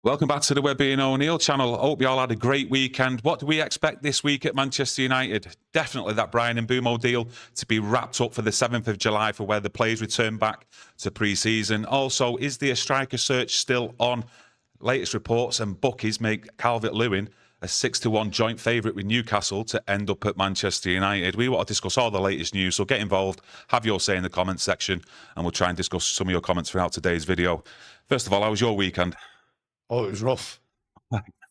Welcome back to the Webby and O'Neill channel. Hope you all had a great weekend. What do we expect this week at Manchester United? Definitely that Bryan and Mbeumo deal to be wrapped up for the 7th of July for where the players return back to pre-season. Also, is the striker search still on? Latest reports and bookies make Calvert-Lewin a 6-1 joint favourite with Newcastle to end up at Manchester United. We want to discuss all the latest news, so get involved, have your say in the comments section, and we'll try and discuss some of your comments throughout today's video. First of all, how was your weekend? Oh, it was rough.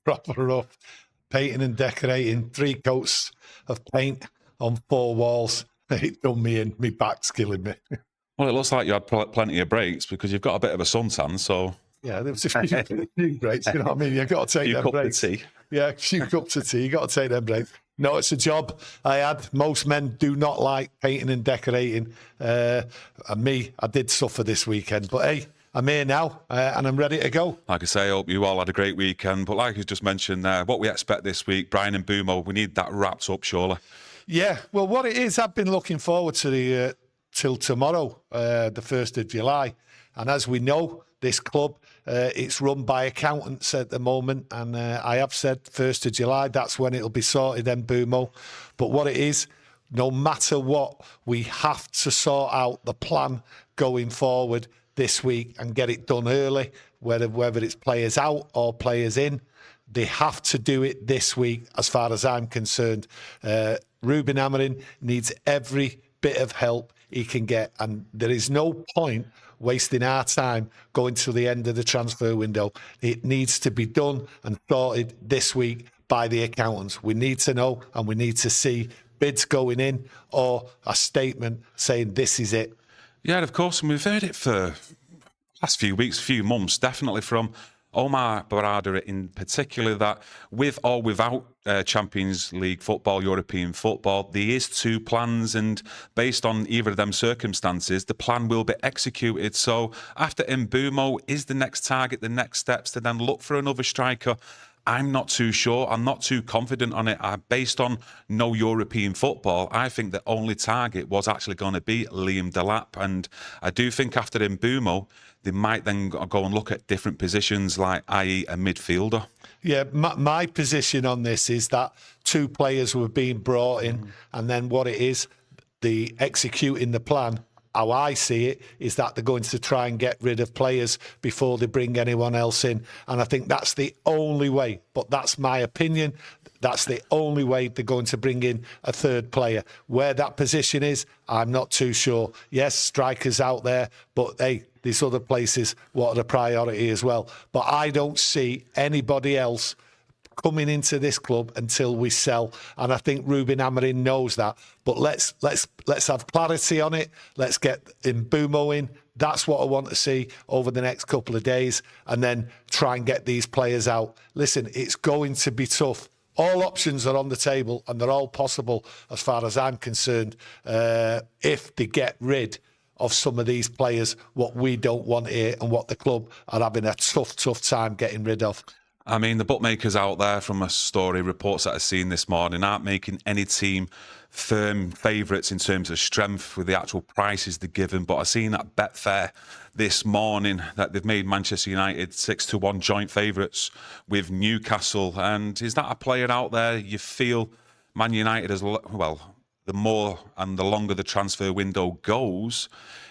Proper rough. Painting and decorating, 3 coats of paint on 4 walls. It done me in. My back's killing me. Well, it looks like you had plenty of breaks because you've got a bit of a suntan, so... Yeah, there was a few breaks, you know what I mean? You've got to take them breaks. Few cups of tea. Yeah, a few cups of tea. You've got to take them breaks. No, it's a job I had. Most men do not like painting and decorating. And me, I did suffer this weekend. But hey, I'm here now and I'm ready to go. Like I say, I hope you all had a great weekend. But like you just mentioned there, what we expect this week, Bryan and Mbeumo, we need that wrapped up, surely. Yeah, well, what it is, I've been looking forward to the till tomorrow, the 1st of July. And as we know, this club, it's run by accountants at the moment. And I have said 1st of July, that's when it'll be sorted, Mbeumo. But what it is, no matter what, we have to sort out the plan going forward this week and get it done early, whether it's players out or players in. They have to do it this week, as far as I'm concerned. Rúben Amorim needs every bit of help he can get, and there is no point wasting our time going to the end of the transfer window. It needs to be done and sorted this week by the accountants. We need to know, and we need to see bids going in or a statement saying this is it. Yeah, of course, and we've heard it for last few weeks, few months, definitely from Omar Barada in particular, that with or without Champions League football, European football, there is 2 plans, and based on either of them circumstances, the plan will be executed. So after Mbeumo, is the next target, the next steps to then look for another striker? I'm not too sure. I'm not too confident on it. Based on no European football, I think the only target was actually going to be Liam Delap. And I do think after Mbeumo, they might then go and look at different positions, like i.e. a midfielder. Yeah, my position on this is that 2 players were being brought in, and then what it is, the executing the plan, how I see it, is that they're going to try and get rid of players before they bring anyone else in. And I think that's the only way, but that's my opinion. That's the only way they're going to bring in a 3rd player. Where that position is, I'm not too sure. Yes, strikers out there, but hey, these other places, what are the priority as well? But I don't see anybody else coming into this club until we sell, and I think Rúben Amorim knows that. But let's have clarity on it. Let's get Mbeumo in. That's what I want to see over the next couple of days, and then try and get these players out. Listen, it's going to be tough. All options are on the table, and they're all possible as far as I'm concerned, if they get rid of some of these players, what we don't want here and what the club are having a tough time getting rid of. I mean, the bookmakers out there, from a story, reports that I've seen this morning, aren't making any team firm favourites in terms of strength with the actual prices they're given. But I've seen at Betfair this morning that they've made Manchester United 6-1 joint favourites with Newcastle. And is that a player out there you feel Man United as well? The more and the longer the transfer window goes,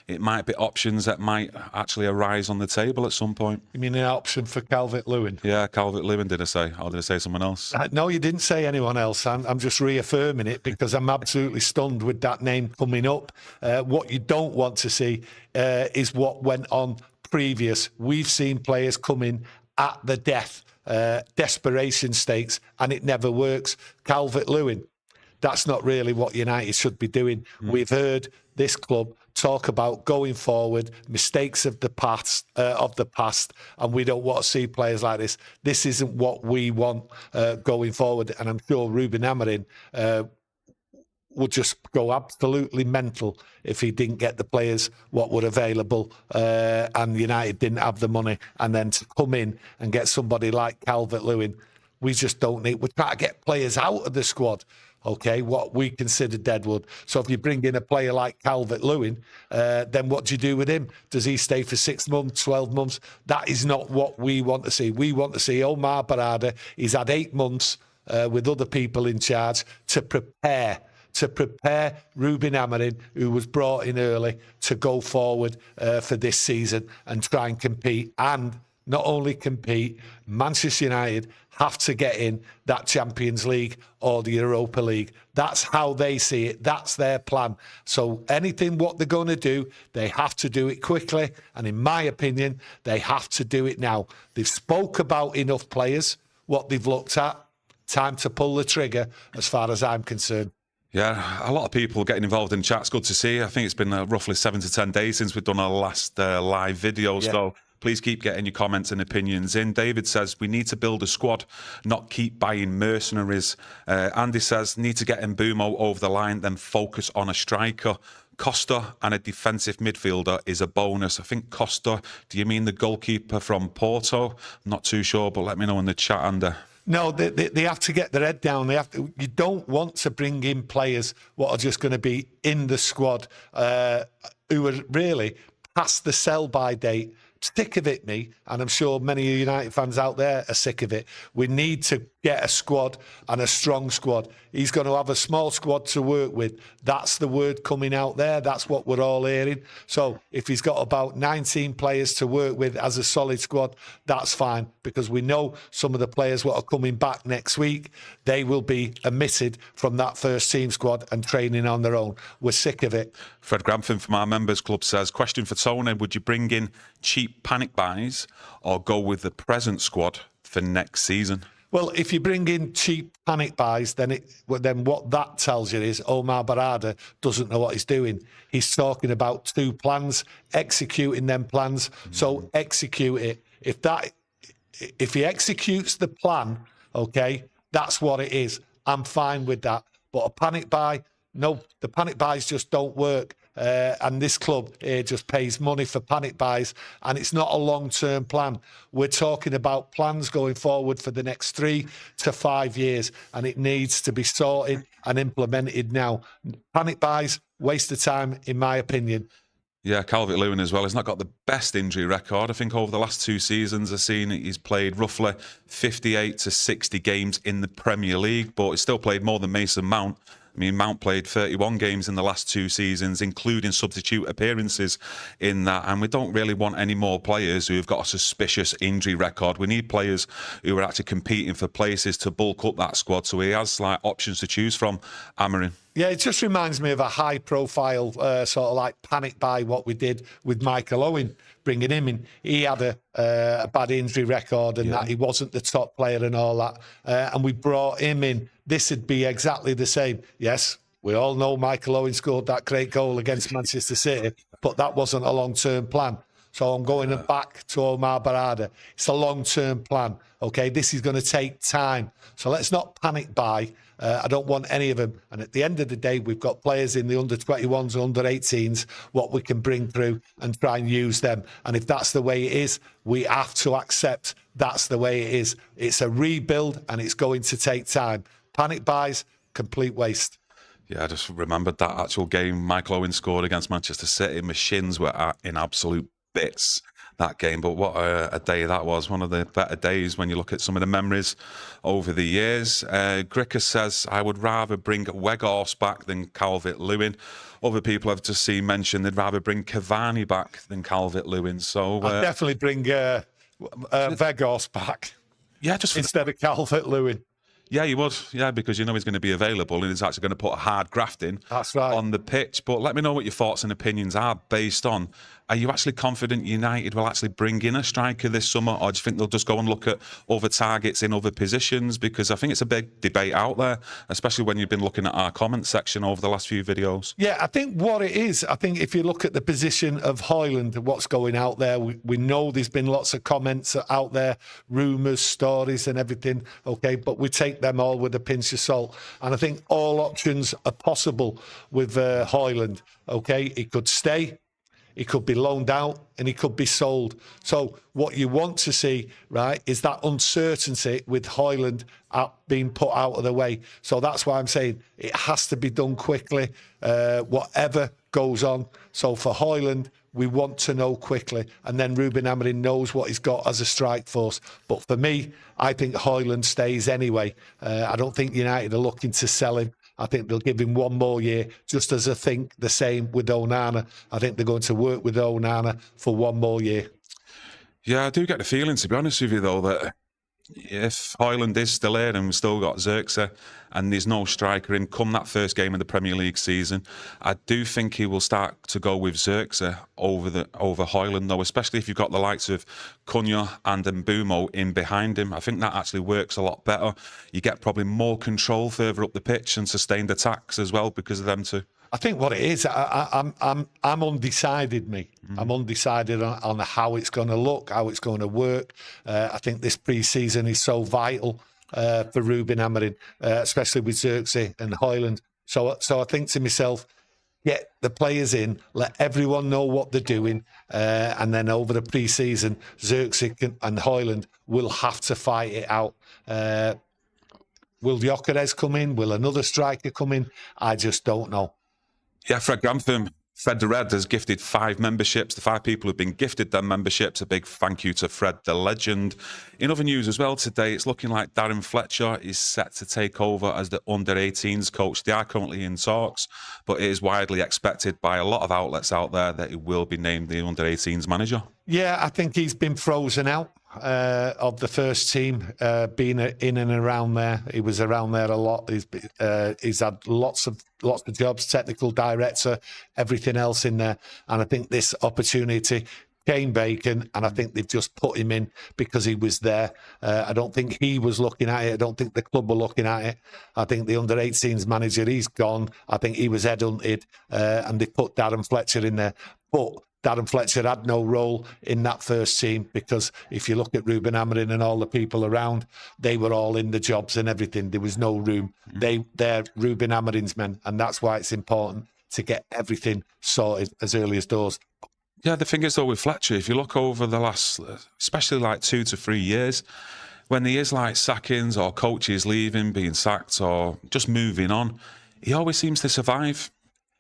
it might be options that might actually arise on the table at some point. You mean an option for Calvert-Lewin? Yeah, Calvert-Lewin, did I say? Or did I say someone else? No, you didn't say anyone else. I'm just reaffirming it because I'm absolutely stunned with that name coming up. What you don't want to see is what went on previous. We've seen players come in at the death, desperation stakes, and it never works. Calvert-Lewin, that's not really what United should be doing. We've heard this club talk about going forward, mistakes of the past, and we don't want to see players like this. This isn't what we want going forward, and I'm sure Rúben Amorim would just go absolutely mental if he didn't get the players what were available, and United didn't have the money, and then to come in and get somebody like Calvert-Lewin, we just don't need. We're trying to get players out of the squad. okay, what we consider deadwood. So if you bring in a player like Calvert-Lewin, then what do you do with him? Does he stay for 6 months, 12 months? That is not what we want to see. We want to see Omar Barada. He's had 8 months with other people in charge to prepare Rúben Amorim, who was brought in early, to go forward for this season and try and compete. And not only compete, Manchester United have to get in that Champions League or the Europa League. That's how they see it. That's their plan. So anything what they're going to do, they have to do it quickly. And in my opinion, they have to do it now. They've spoke about enough players, what they've looked at. Time to pull the trigger as far as I'm concerned. Yeah, a lot of people getting involved in chat. It's good to see. I think it's been roughly 7 to 10 days since we've done our last live video. Yeah. So please keep getting your comments and opinions in. David says, we need to build a squad, not keep buying mercenaries. Andy says, need to get Mbeumo over the line, then focus on a striker. Costa and a defensive midfielder is a bonus. I think Costa, do you mean the goalkeeper from Porto? I'm not too sure, but let me know in the chat, Andy. No, they have to get their head down. You don't want to bring in players what are just going to be in the squad who are really past the sell-by date. Sick of it, me, and I'm sure many United fans out there are sick of it. We need to get a squad and a strong squad. He's going to have a small squad to work with. That's the word coming out there. That's what we're all hearing. So if he's got about 19 players to work with as a solid squad, that's fine, because we know some of the players what are coming back next week, they will be omitted from that first team squad and training on their own. We're sick of it. Fred Gramfin from our members club says, question for Tony, would you bring in cheap panic buys or go with the present squad for next season? Well, if you bring in cheap panic buys, then what that tells you is Omar Barada doesn't know what he's doing. He's talking about 2 plans, executing them plans. So execute it. If he executes the plan, okay, that's what it is. I'm fine with that. But a panic buy, no, the panic buys just don't work. And this club just pays money for panic buys, and it's not a long-term plan. We're talking about plans going forward for the next 3 to 5 years, and it needs to be sorted and implemented now. Panic buys, waste of time, in my opinion. Yeah, Calvert-Lewin as well. He's not got the best injury record. I think over the last 2 seasons, I've seen he's played roughly 58 to 60 games in the Premier League, but he's still played more than Mason Mount. I mean, Mount played 31 games in the last 2 seasons, including substitute appearances in that. And we don't really want any more players who have got a suspicious injury record. We need players who are actually competing for places to bulk up that squad. So he has like options to choose from, Amorim. Yeah, it just reminds me of a high-profile sort of like panic buy, what we did with Michael Owen, bringing him in. He had a bad injury record and that he wasn't the top player and all that. And we brought him in. This would be exactly the same. Yes, we all know Michael Owen scored that great goal against Manchester City, but that wasn't a long-term plan. So I'm going back to Omar Barada. It's a long-term plan, okay? This is going to take time. So let's not panic buy. I don't want any of them. And at the end of the day, we've got players in the under-21s, under-18s, what we can bring through and try and use them. And if that's the way it is, we have to accept that's the way it is. It's a rebuild and it's going to take time. Panic buys, complete waste. Yeah, I just remembered that actual game Michael Owen scored against Manchester City. My shins were in absolute bits that game, but what a day that was. One of the better days when you look at some of the memories over the years. Gricker says, I would rather bring Weghorst back than Calvert-Lewin. Other people have just seen mentioned they'd rather bring Cavani back than Calvert-Lewin. So I'd definitely bring Weghorst back. Yeah, just instead of Calvert-Lewin. Yeah, you would. Yeah, because you know he's going to be available and he's actually going to put a hard graft in. That's right. On the pitch. But let me know what your thoughts and opinions are based on, are you actually confident United will actually bring in a striker this summer, or do you think they'll just go and look at other targets in other positions? Because I think it's a big debate out there, especially when you've been looking at our comment section over the last few videos. Yeah, I think what it is, I think if you look at the position of Højlund, what's going out there, we know there's been lots of comments out there, rumours, stories and everything, okay, but we take them all with a pinch of salt. And I think all options are possible with Højlund, okay? He could stay. He could be loaned out and he could be sold. So what you want to see, right, is that uncertainty with Højlund being put out of the way. So that's why I'm saying it has to be done quickly, whatever goes on. So for Højlund, we want to know quickly. And then Rúben Amorim knows what he's got as a strike force. But for me, I think Højlund stays anyway. I don't think United are looking to sell him. I think they'll give him one more year, just as I think the same with Onana. I think they're going to work with Onana for one more year. Yeah, I do get the feeling, to be honest with you, though, that if Højlund is still here and we've still got Xerxes and there's no striker in come that first game of the Premier League season, I do think he will start to go with Xerxes over Højlund, though, especially if you've got the likes of Cunha and Mbeumo in behind him. I think that actually works a lot better. You get probably more control further up the pitch and sustained attacks as well because of them two. I think what it is, I'm undecided, me. I'm undecided on how it's going to look, how it's going to work. I think this pre-season is so vital for Rúben Amorim, especially with Xerxes and Højlund. So I think to myself, get the players in, let everyone know what they're doing, and then over the pre-season, Xerxes and Højlund will have to fight it out. Will Gyokeres come in? Will another striker come in? I just don't know. Yeah, Fred Grantham, Fred the Red, has gifted 5 memberships. The 5 people who've been gifted them memberships. A big thank you to Fred the Legend. In other news as well today, it's looking like Darren Fletcher is set to take over as the under-18s coach. They are currently in talks, but it is widely expected by a lot of outlets out there that he will be named the under-18s manager. Yeah, I think he's been frozen out of the first team, being in and around there. He was around there a lot. He's had lots of jobs, technical director, everything else in there. And I think this opportunity came vacant, and I think they've just put him in because he was there. I don't think he was looking at it. I don't think the club were looking at it. I think the under-18s manager, he's gone. I think he was headhunted, and they put Darren Fletcher in there. But Darren Fletcher had no role in that first team because if you look at Rúben Amorim and all the people around, they were all in the jobs and everything. There was no room. They're Rúben Amorim's men, and that's why it's important to get everything sorted as early as doors. Yeah, the thing is, though, with Fletcher, if you look over the last, especially like 2 to 3 years, when there is like sackings or coaches leaving, being sacked or just moving on, he always seems to survive.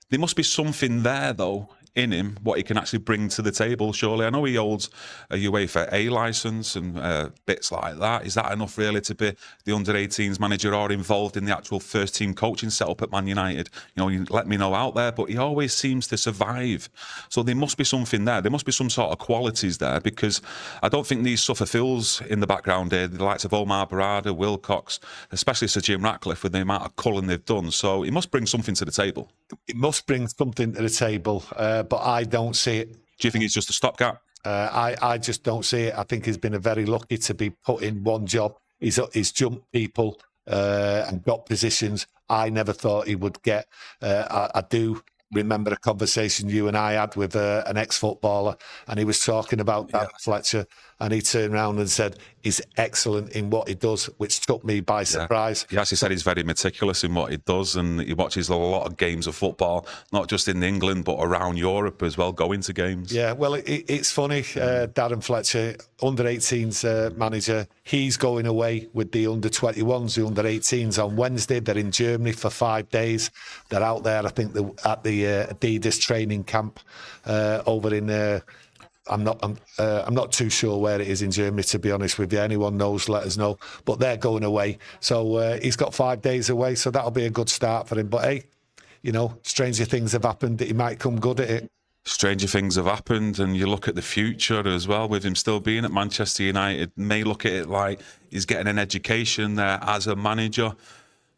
There must be something there, though, in him, what he can actually bring to the table, surely. I know he holds a UEFA A licence and bits like that. Is that enough, really, to be the under-18s manager or involved in the actual first-team coaching setup at Man United? You know, you let me know out there, but he always seems to survive. So there must be something there. There must be some sort of qualities there, because I don't think these suffer fools in the background here, the likes of Omar Barada, Wilcox, especially Sir Jim Ratcliffe, with the amount of culling they've done. So he must bring something to the table. It must bring something to the table, but I don't see it. Do you think it's just a stopgap? I just don't see it. I think he's been very lucky to be put in one job. He's jumped people and got positions I never thought he would get. I do remember a conversation you and I had with an ex-footballer, and he was talking about Darren Fletcher, and he turned around and said he's excellent in what he does, which took me by surprise. He actually said he's very meticulous in what he does, and he watches a lot of games of football, not just in England, but around Europe as well, going to games. Yeah, well, it's funny, Darren Fletcher, under-18s manager, he's going away with the under-21s, the under-18s on Wednesday. They're in Germany for 5 days. They're out there, I think, at the Adidas training camp over in... I'm not too sure where it is in Germany, to be honest with you. Anyone knows, let us know. But they're going away. So he's got 5 days away, so that'll be a good start for him. But hey, you know, stranger things have happened. He might come good at it. Stranger things have happened, and you look at the future as well, with him still being at Manchester United, may look at it like he's getting an education there as a manager.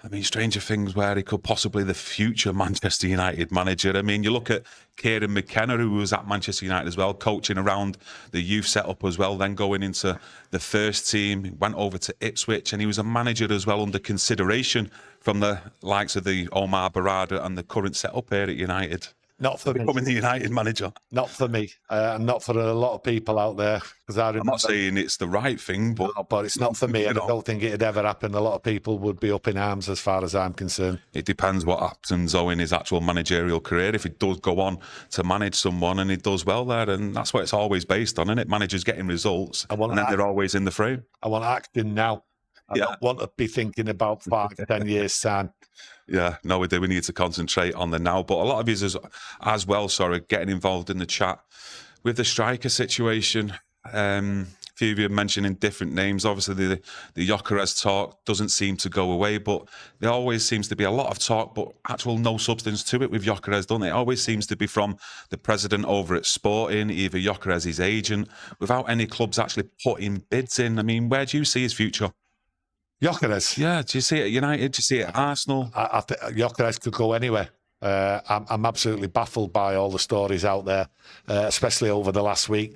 I mean, stranger things where he could possibly the future Manchester United manager. I mean, you look at Kieran McKenna, who was at Manchester United as well, coaching around the youth setup as well, then going into the first team, he went over to Ipswich, and he was a manager as well under consideration from the likes of the Omar Barada and the current setup here at United. Not for me. Becoming the United manager. Not for me, and not for a lot of people out there. Because I'm not saying it's the right thing, but it's not for me. And I don't think it'd ever happen. A lot of people would be up in arms, as far as I'm concerned. It depends what happens, though, in his actual managerial career. If he does go on to manage someone and he does well there, and that's what it's always based on, isn't it? Managers getting results, and then they're always in the frame. I want action now. I don't want to be thinking about 5, 10 years' time. Yeah, no, we do. We need to concentrate on the now. But a lot of you as well, getting involved in the chat with the striker situation. A few of you mentioning different names. Obviously, the Gyokeres talk doesn't seem to go away, but there always seems to be a lot of talk, but actual no substance to it with Gyokeres, don't it? It always seems to be from the president over at Sporting, either Gyokeres, his agent, without any clubs actually putting bids in. I mean, where do you see his future? Gyokeres? Yeah, do you see it at United? Do you see it at Arsenal? I think Gyokeres could go anywhere. I'm absolutely baffled by all the stories out there, especially over the last week.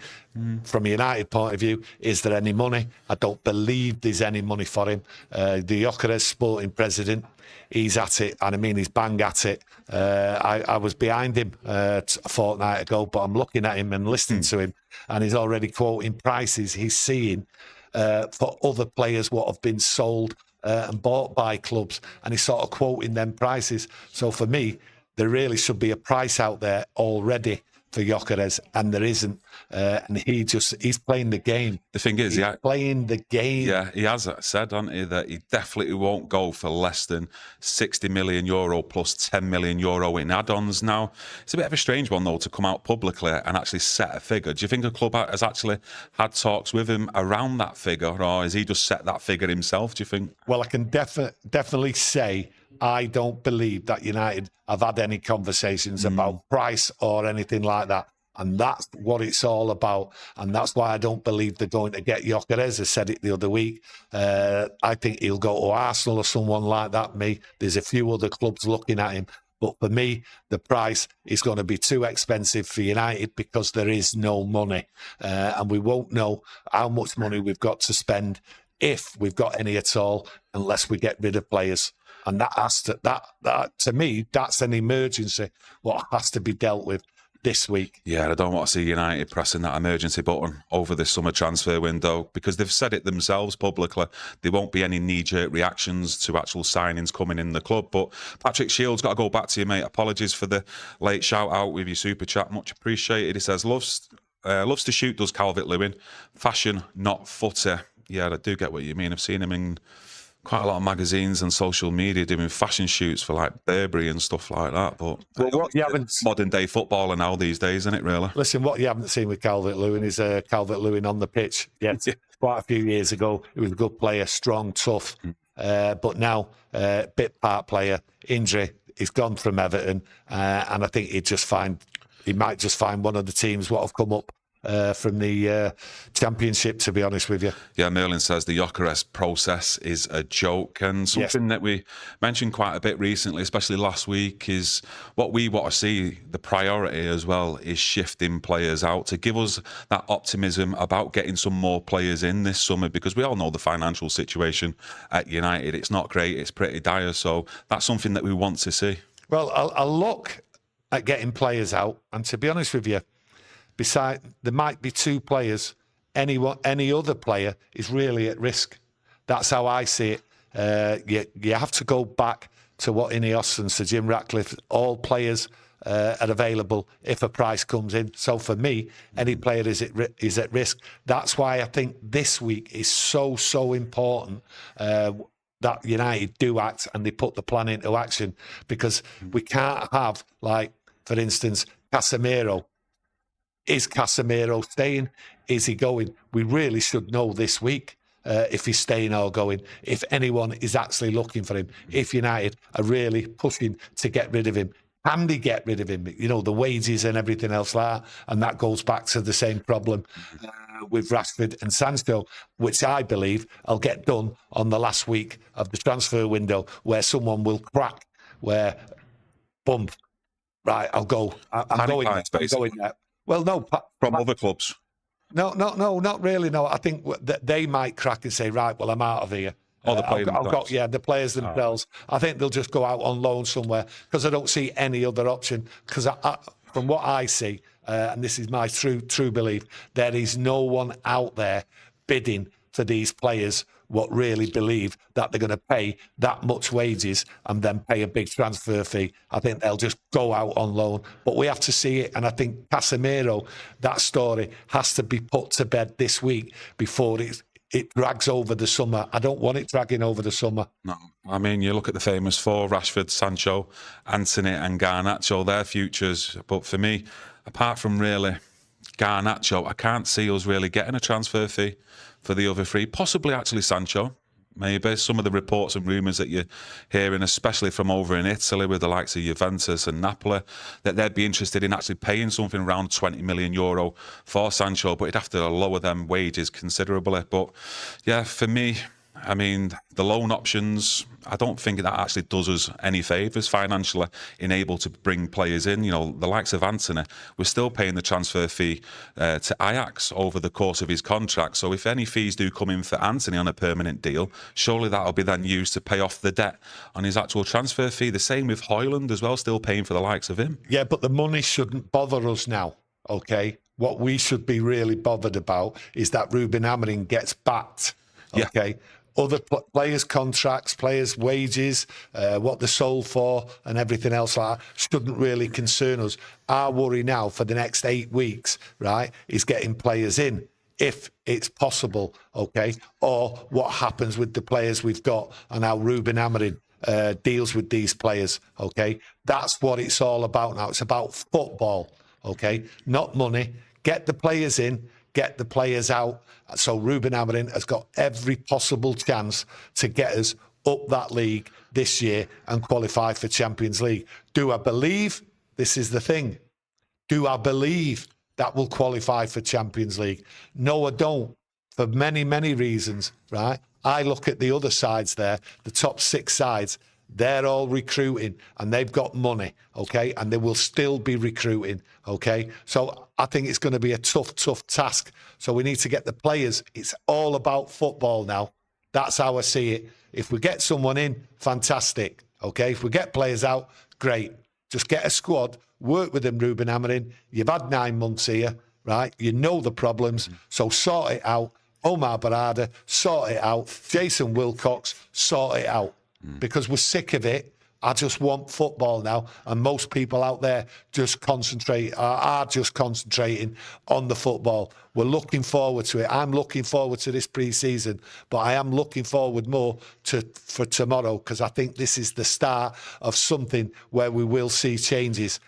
From a United point of view, is there any money? I don't believe there's any money for him. The Gyokeres Sporting president, he's at it, and I mean he's bang at it. I was behind him a fortnight ago, but I'm looking at him and listening to him, and he's already quoting prices he's seeing for other players what have been sold and bought by clubs, and he's sort of quoting them prices. So for me, there really should be a price out there already for Gyokeres, and there isn't. And he's playing the game. The thing is, he's playing the game. Yeah, he has said, hasn't he, that he definitely won't go for less than €60 million plus €10 million in add-ons. Now, it's a bit of a strange one, though, to come out publicly and actually set a figure. Do you think a club has actually had talks with him around that figure, or has he just set that figure himself, do you think? Well, I can definitely say I don't believe that United have had any conversations about price or anything like that. And that's what it's all about. And that's why I don't believe they're going to get Gyokeres. I said it the other week. I think he'll go to Arsenal or someone like that. There's a few other clubs looking at him. But for me, the price is going to be too expensive for United because there is no money. And we won't know how much money we've got to spend, if we've got any at all, unless we get rid of players. And that to me, that's an emergency, what has to be dealt with this week. Yeah, I don't want to see United pressing that emergency button over this summer transfer window, because they've said it themselves publicly. There won't be any knee-jerk reactions to actual signings coming in the club. But Patrick Shields, got to go back to you, mate. Apologies for the late shout-out with your super chat. Much appreciated. He says, loves to shoot, does Calvert-Lewin. Fashion, not footy. Yeah, I do get what you mean. I've seen him in quite a lot of magazines and social media doing fashion shoots for like Burberry and stuff like that. But what you haven't, modern day footballer now these days, isn't it, really? Listen, what you haven't seen with Calvert-Lewin is Calvert-Lewin on the pitch. Yes, quite a few years ago, he was a good player, strong, tough. But now, bit part player, injury, he's gone from Everton, and I think he might just find one of the teams what have come up from the Championship, to be honest with you. Yeah, Merlin says the Gyokeres process is a joke, and something that we mentioned quite a bit recently, especially last week, is what we want to see, the priority as well, is shifting players out to give us that optimism about getting some more players in this summer, because we all know the financial situation at United. It's not great, it's pretty dire, so that's something that we want to see. Well, I'll look at getting players out, and to be honest with you, there might be two players. Any other player is really at risk. That's how I see it. You have to go back to what Ineos and Sir Jim Ratcliffe, all players are available if a price comes in. So for me, any player is at risk. That's why I think this week is so important that United do act and they put the plan into action, because we can't have, like, for instance, Casemiro. Is Casemiro staying? Is he going? We really should know this week if he's staying or going, if anyone is actually looking for him, if United are really pushing to get rid of him. Can they get rid of him? You know, the wages and everything else like that. And that goes back to the same problem with Rashford and Sancho, which I believe will get done on the last week of the transfer window, where someone will crack, where, boom, right, I'll go. I'm going there. Well, no. From other clubs? No, not really. No, I think that they might crack and say, right, well, I'm out of here. Oh, the players. The players themselves. I think they'll just go out on loan somewhere because I don't see any other option. Because from what I see, and this is my true belief, there is no one out there bidding for these players what really believe that they're going to pay that much wages and then pay a big transfer fee. I think they'll just go out on loan. But we have to see it. And I think Casemiro, that story has to be put to bed this week before it drags over the summer. I don't want it dragging over the summer. No. I mean, you look at the famous four, Rashford, Sancho, Antony and Garnacho, their futures. But for me, apart from really Garnacho, I can't see us really getting a transfer fee for the other three. Possibly actually Sancho, maybe. Some of the reports and rumours that you're hearing, especially from over in Italy with the likes of Juventus and Napoli, that they'd be interested in actually paying something around €20 million for Sancho, but he'd have to lower them wages considerably. But yeah, for me, I mean, the loan options, I don't think that actually does us any favours financially in able to bring players in. You know, the likes of Antony, we're still paying the transfer fee to Ajax over the course of his contract. So if any fees do come in for Antony on a permanent deal, surely that'll be then used to pay off the debt on his actual transfer fee. The same with Højlund as well, still paying for the likes of him. Yeah, but the money shouldn't bother us now, okay? What we should be really bothered about is that Rúben Amorim gets backed, okay? Yeah. Other players' contracts, players' wages, what they're sold for and everything else like that shouldn't really concern us. Our worry now for the next 8 weeks, right, is getting players in, if it's possible, okay? Or what happens with the players we've got and how Rúben Amorim deals with these players, okay? That's what it's all about now. It's about football, okay? Not money. Get the players in, get the players out. So Rúben Amorim has got every possible chance to get us up that league this year and qualify for Champions League. Do I believe, this is the thing, do I believe that will qualify for Champions League? No, I don't, for many, many reasons, right? I look at the other sides there, the top 6 sides, they're all recruiting and they've got money, okay? And they will still be recruiting, okay? So I think it's going to be a tough task. So we need to get the players. It's all about football now. That's how I see it. If we get someone in, fantastic, okay? If we get players out, great. Just get a squad, work with them, Rúben Amorim. You've had 9 months here, right? You know the problems, so sort it out. Omar Barada, sort it out. Jason Wilcox, sort it out. Because we're sick of it. I just want football now. And most people out there just are just concentrating on the football. We're looking forward to it. I'm looking forward to this pre-season, but I am looking forward more for tomorrow, because I think this is the start of something where we will see changes.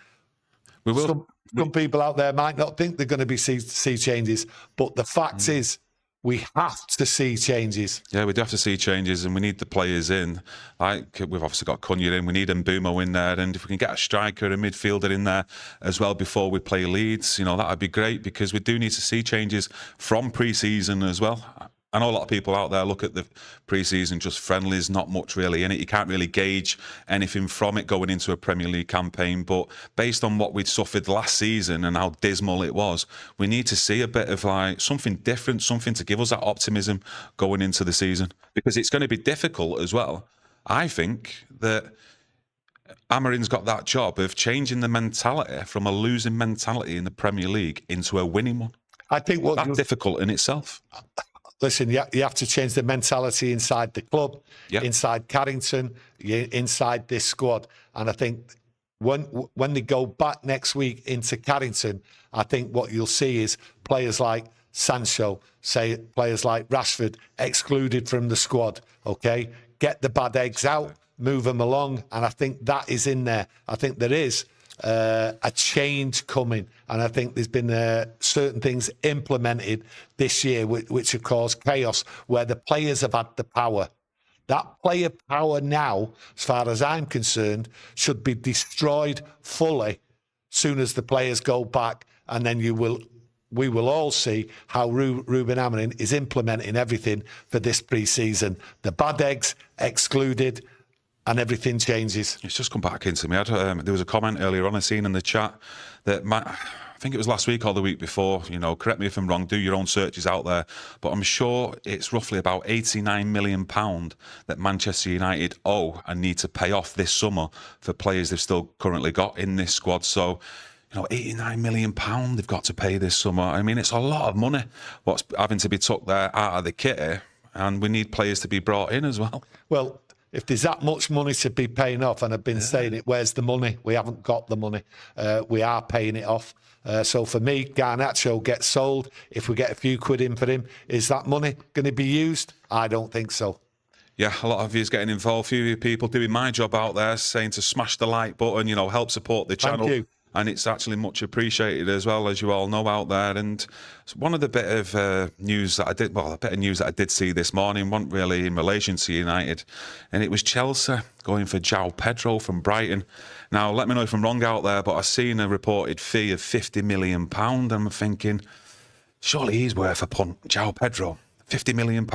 We will. Some people out there might not think they're going to be see changes, but the fact is, we have to see changes. Yeah, we do have to see changes, and we need the players in. Like, we've obviously got Cunha in, we need Mbeumo in there, and if we can get a striker, a midfielder in there as well before we play Leeds, you know, that would be great, because we do need to see changes from pre-season as well. I know a lot of people out there look at the pre-season just friendlies, not much really in it. You can't really gauge anything from it going into a Premier League campaign. But based on what we'd suffered last season and how dismal it was, we need to see a bit of like something different, something to give us that optimism going into the season. Because it's going to be difficult as well. I think that Amorim's got that job of changing the mentality from a losing mentality in the Premier League into a winning one. I think that's difficult in itself. Listen, you have to change the mentality inside the club, inside Carrington, inside this squad. And I think when they go back next week into Carrington, I think what you'll see is players like Sancho, players like Rashford excluded from the squad, okay? Get the bad eggs out, move them along. And I think that is in there. I think there is a change coming, and I think there's been certain things implemented this year which have caused chaos, where the players have had the power. That player power now, as far as I'm concerned, should be destroyed fully soon as the players go back, and then we will all see how Rúben Amorim is implementing everything for this pre-season. The bad eggs excluded, and everything changes. It's just come back into me. There was a comment earlier on I seen in the chat that I think it was last week or the week before, correct me if I'm wrong, do your own searches out there, but I'm sure it's roughly about £89 million that Manchester United owe and need to pay off this summer for players they've still currently got in this squad. So, £89 million they've got to pay this summer. I mean, it's a lot of money what's having to be took there out of the kitty, and we need players to be brought in as well. Well, if there's that much money to be paying off, and I've been saying it, where's the money? We haven't got the money. We are paying it off. So for me, Garnacho gets sold. If we get a few quid in for him, is that money going to be used? I don't think so. Yeah, a lot of you is getting involved. A few of you people doing my job out there, saying to smash the like button, help support the channel. Thank you. And it's actually much appreciated as well, as you all know out there. And one of the bit of news that I did see this morning wasn't really in relation to United, and it was Chelsea going for João Pedro from Brighton. Now, let me know if I'm wrong out there, but I've seen a reported fee of £50 million, and I'm thinking, surely he's worth a punt, João Pedro. £50 million.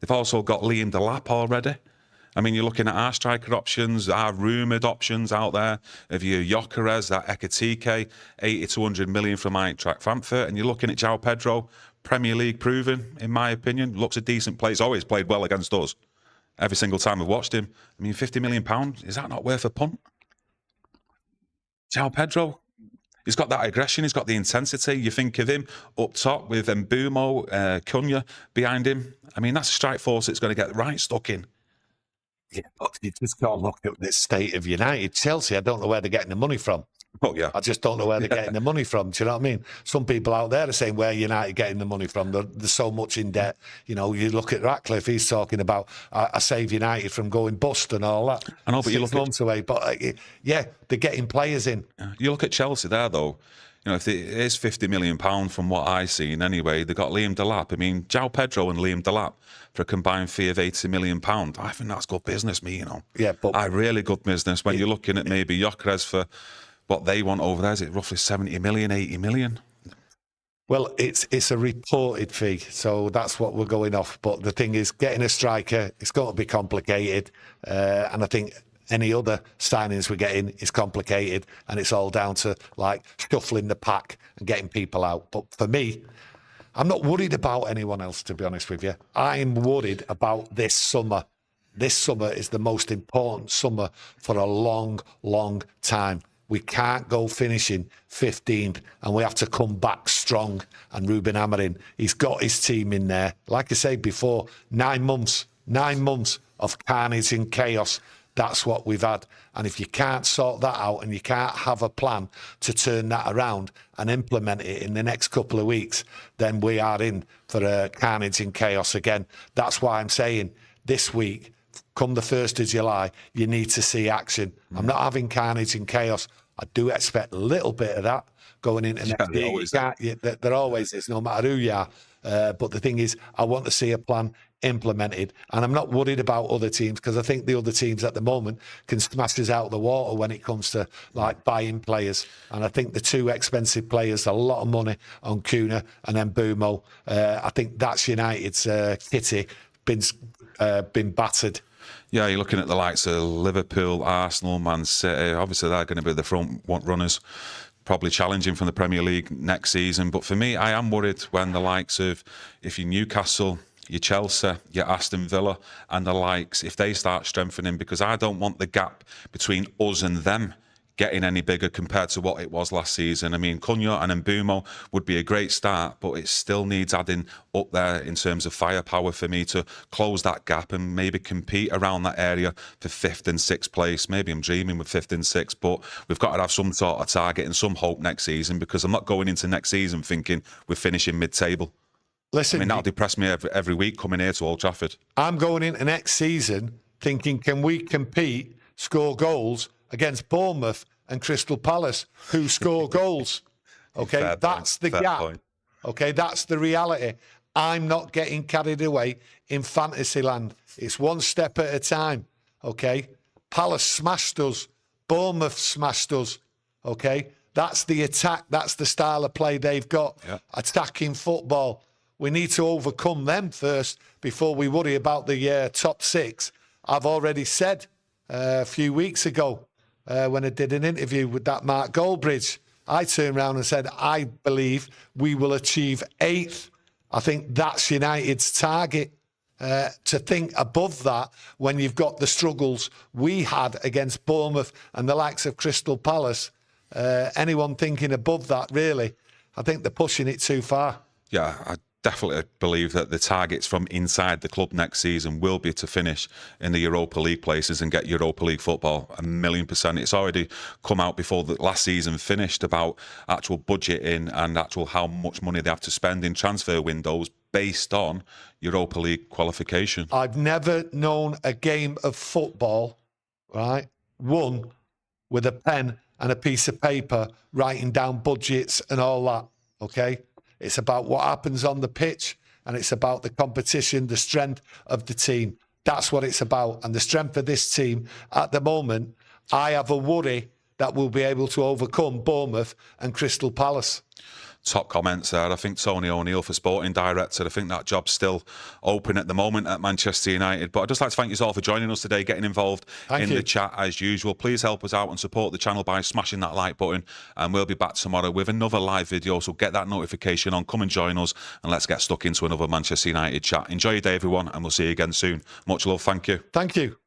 They've also got Liam Delap already. I mean, you're looking at our striker options, our rumoured options out there of your Gyokeres, that Ekitike, 80 to 100 million from Eintracht Frankfurt, and you're looking at João Pedro, Premier League proven, in my opinion, looks a decent player. He's always played well against us. Every single time I've watched him. I mean, £50 million, is that not worth a punt? João Pedro, he's got that aggression, he's got the intensity. You think of him up top with Mbeumo, Cunha behind him. I mean, that's a strike force that's going to get right stuck in. Yeah, but you just can't look at this state of United. Chelsea, I don't know where they're getting the money from. Oh, yeah. I just don't know where they're getting the money from. Do you know what I mean? Some people out there are saying, where United getting the money from? They're so much in debt. You look at Ratcliffe, he's talking about, I save United from going bust and all that. I know, but you look 6 months away. But, yeah, they're getting players in. You look at Chelsea there, though. If it is £50 million from what I've seen anyway, they've got Liam Delap. I mean, João Pedro and Liam Delap for a combined fee of £80 million. I think that's good business, Yeah, but really good business. When you're looking at maybe Gyokeres for what they want over there, is it roughly 70 million, 80 million? Well, it's a reported fee, so that's what we're going off. But the thing is, getting a striker, it's going to be complicated. And I think any other signings we're getting is complicated, and it's all down to shuffling the pack and getting people out. But for me, I'm not worried about anyone else, to be honest with you. I'm worried about this summer. This summer is the most important summer for a long, long time. We can't go finishing 15th, and we have to come back strong. And Rúben Amorim, he's got his team in there. Like I said before, 9 months of carnage and chaos. That's what we've had. And if you can't sort that out and you can't have a plan to turn that around and implement it in the next couple of weeks, then we are in for carnage and chaos again. That's why I'm saying this week, come the 1st of July, you need to see action. I'm not having carnage and chaos. I do expect a little bit of that going into next year. There always is, no matter who you are. But the thing is, I want to see a plan implemented, and I'm not worried about other teams, because I think the other teams at the moment can smash us out of the water when it comes to buying players. And I think the 2 expensive players, a lot of money on Cunha and then Mbeumo. I think that's United's kitty been battered. Yeah, you're looking at the likes of Liverpool, Arsenal, Man City. Obviously, they're going to be the front runners, probably challenging from the Premier League next season. But for me, I am worried when the likes of, if you're Newcastle, your Chelsea, your Aston Villa and the likes, if they start strengthening, because I don't want the gap between us and them getting any bigger compared to what it was last season. I mean, Cunha and Mbeumo would be a great start, but it still needs adding up there in terms of firepower for me to close that gap and maybe compete around that area for 5th and 6th place. Maybe I'm dreaming with 5th and 6th, but we've got to have some sort of target and some hope next season, because I'm not going into next season thinking we're finishing mid-table. Listen, I mean, that'll depress me every week coming here to Old Trafford. I'm going into next season thinking, can we compete, score goals against Bournemouth and Crystal Palace, who score goals? Okay, that's the gap. Okay, that's the reality. I'm not getting carried away in fantasy land. It's one step at a time. Okay, Palace smashed us. Bournemouth smashed us. Okay, that's the attack. That's the style of play they've got. Yeah. Attacking football. We need to overcome them first before we worry about the top 6. I've already said a few weeks ago when I did an interview with that Mark Goldbridge, I turned around and said, I believe we will achieve 8th. I think that's United's target. To think above that when you've got the struggles we had against Bournemouth and the likes of Crystal Palace, anyone thinking above that, really, I think they're pushing it too far. Yeah, I definitely believe that the targets from inside the club next season will be to finish in the Europa League places and get Europa League football 1,000,000%. It's already come out before the last season finished about actual budgeting and actual how much money they have to spend in transfer windows based on Europa League qualification. I've never known a game of football, right, won with a pen and a piece of paper writing down budgets and all that, okay? It's about what happens on the pitch, and it's about the competition, the strength of the team. That's what it's about. And the strength of this team at the moment, I have a worry that we'll be able to overcome Bournemouth and Crystal Palace. Top comments there. I think Tony O'Neill for Sporting Director. I think that job's still open at the moment at Manchester United. But I'd just like to thank you all for joining us today, getting involved in the chat as usual. Please help us out and support the channel by smashing that like button. And we'll be back tomorrow with another live video. So get that notification on. Come and join us. And let's get stuck into another Manchester United chat. Enjoy your day, everyone. And we'll see you again soon. Much love. Thank you. Thank you.